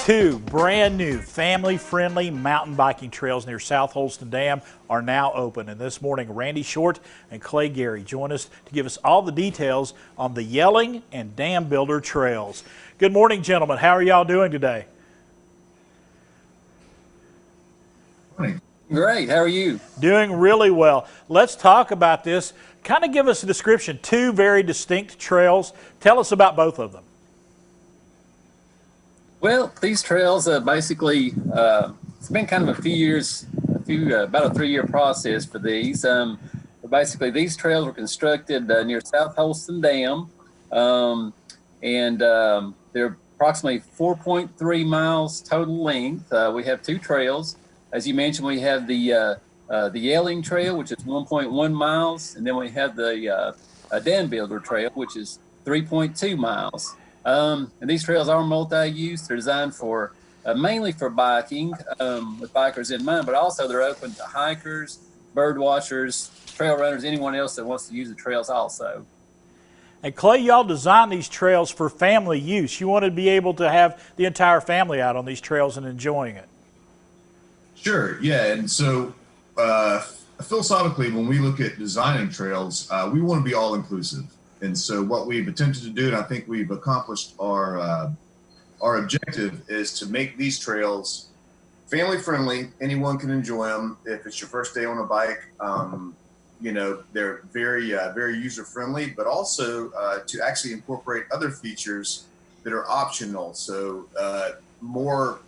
Two brand new family-friendly mountain biking trails near South Holston Dam are now open. And this morning, Randy Short and Clay Guerry join us to give us all the details on the Yelling and Dam Builder trails. Good morning, gentlemen. How are y'all doing today? Morning. Great. How are you? Doing really well. Let's talk about this. Kind of give us a description. Two very distinct trails. Tell us about both of them. Well, these trails basically, it's been kind of a few years, about a 3-year process for these. But basically, these trails were constructed near South Holston Dam, and they're approximately 4.3 miles total length. We have two trails. As you mentioned, we have the Yelling Trail, which is 1.1 miles, and then we have the Dam Builder Trail, which is 3.2 miles. And these trails are multi-use. They're designed for mainly for biking, with bikers in mind, but also they're open to hikers, bird watchers, trail runners, anyone else that wants to use the trails also. And Clay, y'all designed these trails for family use. You want to be able to have the entire family out on these trails and enjoying it. Sure, yeah, and so philosophically, when we look at designing trails, we want to be all-inclusive. And so what we've attempted to do, and I think we've accomplished our objective, is to make these trails family friendly. Anyone can enjoy them. If it's your first day on a bike, you know, they're very user friendly, but also to actually incorporate other features that are optional. So more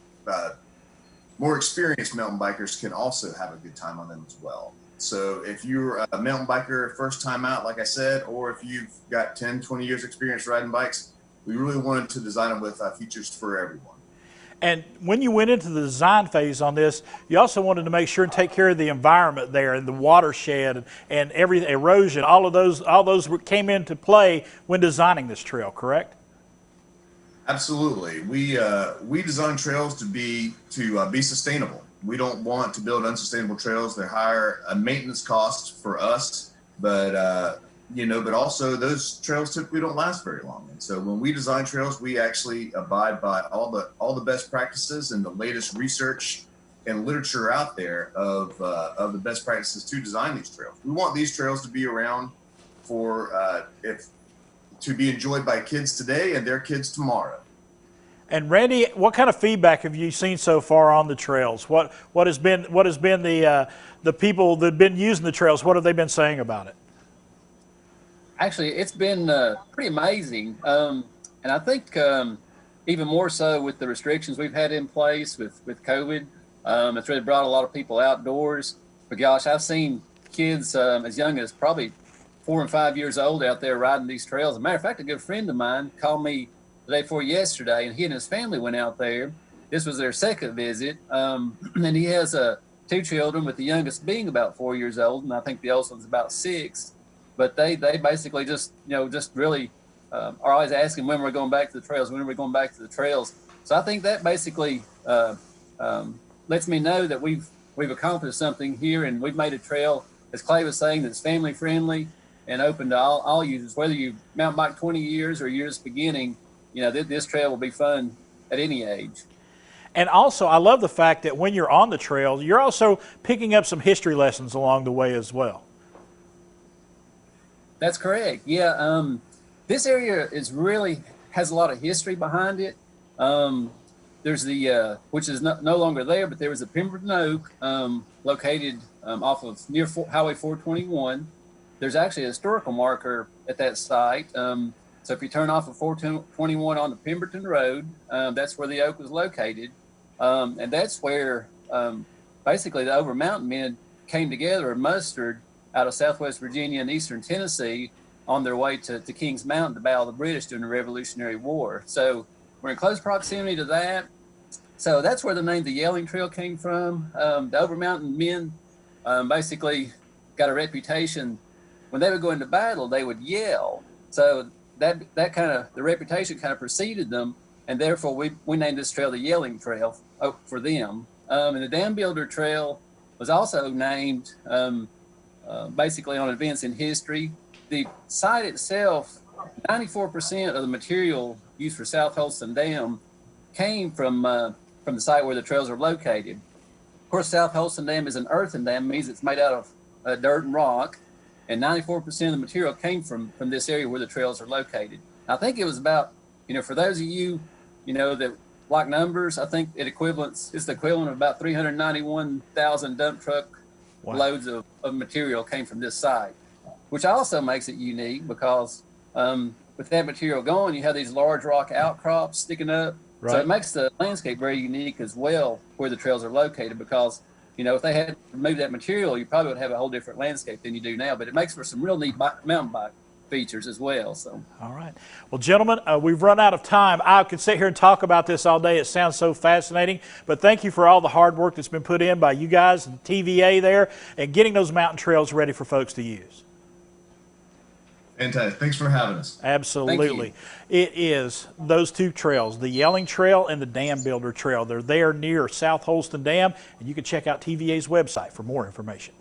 experienced mountain bikers can also have a good time on them as well. So if you're a mountain biker first time out, like I said, or if you've got 10, 20 years experience riding bikes, we really wanted to design them with features for everyone. And when you went into the design phase on this, you also wanted to make sure and take care of the environment there and the watershed and every erosion. All those came into play when designing this trail, correct? Absolutely. We design trails to be sustainable. We don't want to build unsustainable trails. They're higher maintenance costs for us, but you know, but also those trails typically don't last very long. And so when we design trails, we actually abide by all the best practices and the latest research and literature out there of the best practices to design these trails. We want these trails to be around for to be enjoyed by kids today and their kids tomorrow. And Randy, what kind of feedback have you seen so far on the trails? What has been the people that have been using the trails? What have they been saying about it? Actually, it's been pretty amazing, and I think even more so with the restrictions we've had in place with COVID. It's really brought a lot of people outdoors. But gosh, I've seen kids as young as probably 4 and 5 years old out there riding these trails. As a matter of fact, a good friend of mine called me the day before yesterday, and he and his family went out there. This was their second visit, and he has 2 children, with the youngest being about 4 years old, and I think the oldest one's about 6. But they basically just really are always asking when we're going back to the trails, when are we going back to the trails. So I think that basically lets me know that we've accomplished something here, and we've made a trail, as Clay was saying, that's family friendly and open to all users, whether you mountain bike 20 years or you're just beginning. You know, this trail will be fun at any age. And also, I love the fact that when you're on the trail, you're also picking up some history lessons along the way as well. That's correct. Yeah, this area has a lot of history behind it. There's the which is no longer there, but there was a Pemberton Oak located off of near Highway 421. There's actually a historical marker at that site. So if you turn off of 421 on the Pemberton Road, that's where the oak was located. And that's where basically the Over Mountain men came together and mustered out of Southwest Virginia and Eastern Tennessee on their way to Kings Mountain to battle the British during the Revolutionary War. So we're in close proximity to that. So that's where the name the Yelling Trail came from. The Over Mountain men basically got a reputation. When they would go into battle, they would yell. So that kind of, the reputation kind of preceded them, and therefore we named this trail the Yelling Trail for them. And the Dam Builder Trail was also named basically on events in history. The site itself, 94% of the material used for South Holston Dam came from the site where the trails are located. Of course, South Holston Dam is an earthen dam, means it's made out of dirt and rock, and 94% of the material came from this area where the trails are located. I think it was about, for those of you, that like numbers, I think it's the equivalent of about 391,000 dump truck loads of material came from this site, which also makes it unique because with that material going, you have these large rock outcrops sticking up. Right. So it makes the landscape very unique as well where the trails are located because, if they had removed that material, you probably would have a whole different landscape than you do now. But it makes for some real neat mountain bike features as well. So. All right. Well, gentlemen, we've run out of time. I could sit here and talk about this all day. It sounds so fascinating. But thank you for all the hard work that's been put in by you guys and TVA there and getting those mountain trails ready for folks to use. Fantastic. Thanks for having us. Absolutely. It is those two trails, the Yelling Trail and the Dam Builder Trail. They're there near South Holston Dam, and you can check out TVA's website for more information.